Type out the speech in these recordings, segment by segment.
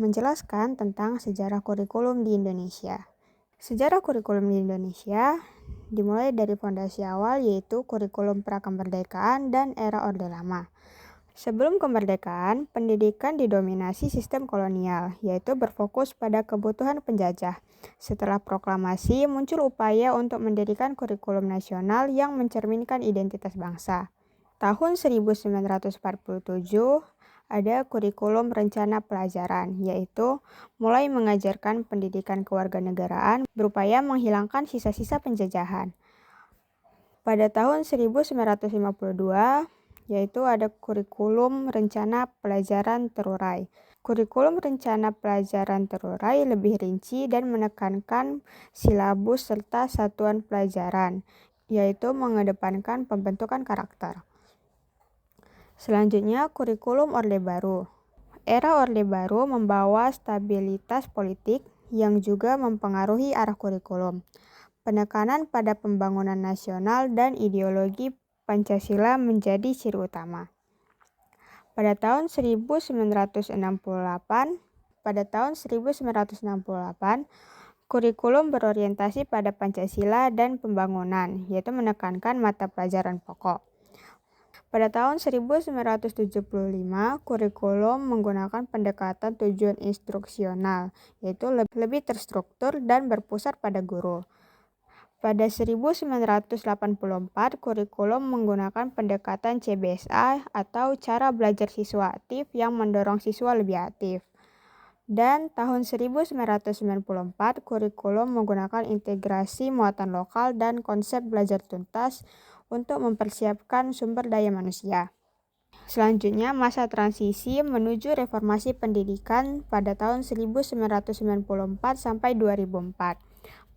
menjelaskan tentang sejarah kurikulum di Indonesia. Sejarah kurikulum di Indonesia dimulai dari fondasi awal yaitu kurikulum prakemerdekaan dan era Orde Lama. Sebelum kemerdekaan, pendidikan didominasi sistem kolonial, yaitu berfokus pada kebutuhan penjajah. Setelah proklamasi, muncul upaya untuk mendirikan kurikulum nasional yang mencerminkan identitas bangsa. Tahun 1947, ada kurikulum rencana pelajaran, yaitu mulai mengajarkan pendidikan kewarganegaraan berupaya menghilangkan sisa-sisa penjajahan. Pada tahun 1952, yaitu ada kurikulum rencana pelajaran terurai. Kurikulum rencana pelajaran terurai lebih rinci dan menekankan silabus serta satuan pelajaran, yaitu mengedepankan pembentukan karakter. Selanjutnya, kurikulum Orde Baru. Era Orde Baru membawa stabilitas politik yang juga mempengaruhi arah kurikulum. Penekanan pada pembangunan nasional dan ideologi Pancasila menjadi ciri utama. Pada tahun 1968, kurikulum berorientasi pada Pancasila dan pembangunan, yaitu menekankan mata pelajaran pokok. Pada tahun 1975, kurikulum menggunakan pendekatan tujuan instruksional, yaitu lebih terstruktur dan berpusat pada guru. Pada 1984, kurikulum menggunakan pendekatan CBSA atau cara belajar siswa aktif yang mendorong siswa lebih aktif. Dan tahun 1994, kurikulum menggunakan integrasi muatan lokal dan konsep belajar tuntas untuk mempersiapkan sumber daya manusia. Selanjutnya, masa transisi menuju reformasi pendidikan pada tahun 1994 sampai 2004.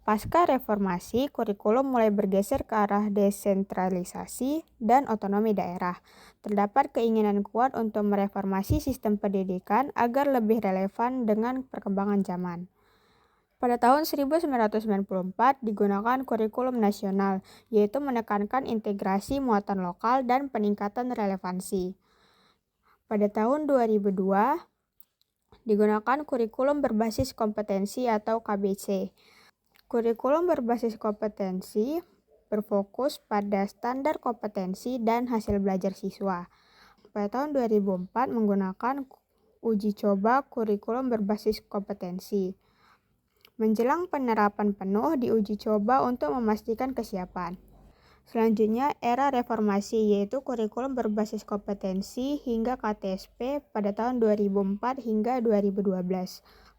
Pasca reformasi, kurikulum mulai bergeser ke arah desentralisasi dan otonomi daerah. Terdapat keinginan kuat untuk mereformasi sistem pendidikan agar lebih relevan dengan perkembangan zaman. Pada tahun 1994 digunakan kurikulum nasional, yaitu menekankan integrasi muatan lokal dan peningkatan relevansi. Pada tahun 2002 digunakan kurikulum berbasis kompetensi atau KBC. Kurikulum berbasis kompetensi berfokus pada standar kompetensi dan hasil belajar siswa. Pada tahun 2004 menggunakan uji coba kurikulum berbasis kompetensi. Menjelang penerapan penuh diuji coba untuk memastikan kesiapan. Selanjutnya, era reformasi yaitu kurikulum berbasis kompetensi hingga KTSP pada tahun 2004 hingga 2012.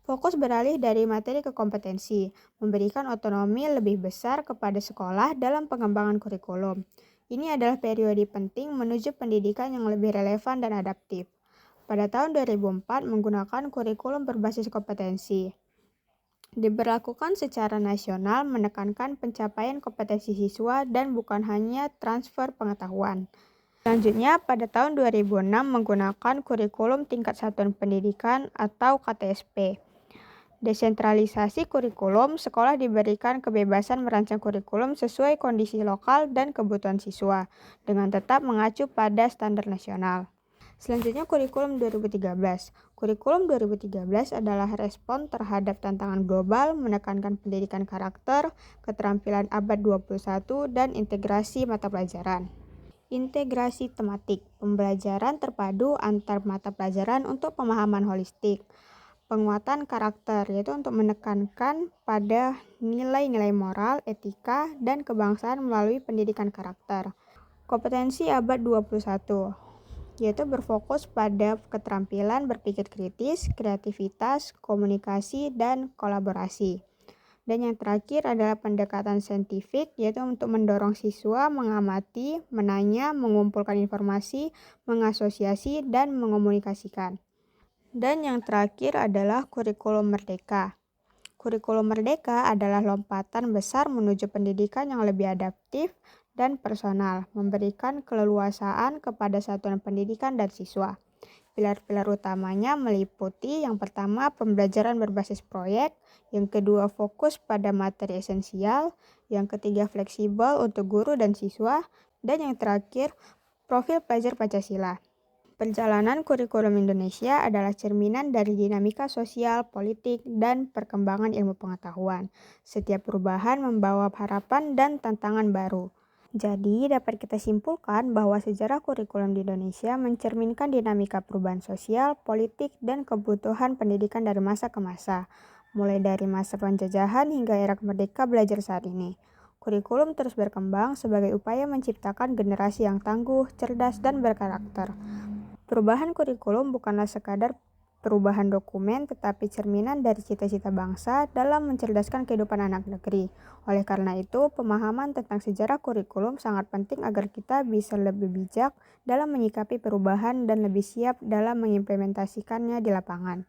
Fokus beralih dari materi ke kompetensi, memberikan otonomi lebih besar kepada sekolah dalam pengembangan kurikulum. Ini adalah periode penting menuju pendidikan yang lebih relevan dan adaptif. Pada tahun 2004 menggunakan kurikulum berbasis kompetensi. Diberlakukan secara nasional menekankan pencapaian kompetensi siswa dan bukan hanya transfer pengetahuan. Selanjutnya, pada tahun 2006 menggunakan kurikulum tingkat satuan pendidikan atau KTSP. Desentralisasi kurikulum, sekolah diberikan kebebasan merancang kurikulum sesuai kondisi lokal dan kebutuhan siswa, dengan tetap mengacu pada standar nasional. Selanjutnya, kurikulum 2013. Kurikulum 2013 adalah respon terhadap tantangan global, menekankan pendidikan karakter, keterampilan abad 21, dan integrasi mata pelajaran. Integrasi tematik, pembelajaran terpadu antar mata pelajaran untuk pemahaman holistik. Penguatan karakter, yaitu untuk menekankan pada nilai-nilai moral, etika, dan kebangsaan melalui pendidikan karakter. Kompetensi abad 21, yaitu berfokus pada keterampilan berpikir kritis, kreativitas, komunikasi, dan kolaborasi. Dan yang terakhir adalah pendekatan saintifik, yaitu untuk mendorong siswa mengamati, menanya, mengumpulkan informasi, mengasosiasi, dan mengomunikasikan. Dan yang terakhir adalah kurikulum merdeka. Kurikulum merdeka adalah lompatan besar menuju pendidikan yang lebih adaptif dan personal, memberikan keleluasaan kepada satuan pendidikan dan siswa. Pilar-pilar utamanya meliputi yang pertama pembelajaran berbasis proyek, yang kedua fokus pada materi esensial, yang ketiga fleksibel untuk guru dan siswa, dan yang terakhir profil pelajar Pancasila. Perjalanan kurikulum Indonesia adalah cerminan dari dinamika sosial, politik, dan perkembangan ilmu pengetahuan. Setiap perubahan membawa harapan dan tantangan baru. Jadi, dapat kita simpulkan bahwa sejarah kurikulum di Indonesia mencerminkan dinamika perubahan sosial, politik, dan kebutuhan pendidikan dari masa ke masa, mulai dari masa penjajahan hingga era merdeka belajar saat ini. Kurikulum terus berkembang sebagai upaya menciptakan generasi yang tangguh, cerdas, dan berkarakter. Perubahan kurikulum bukanlah sekadar perubahan dokumen, tetapi cerminan dari cita-cita bangsa dalam mencerdaskan kehidupan anak negeri. Oleh karena itu, pemahaman tentang sejarah kurikulum sangat penting agar kita bisa lebih bijak dalam menyikapi perubahan dan lebih siap dalam mengimplementasikannya di lapangan.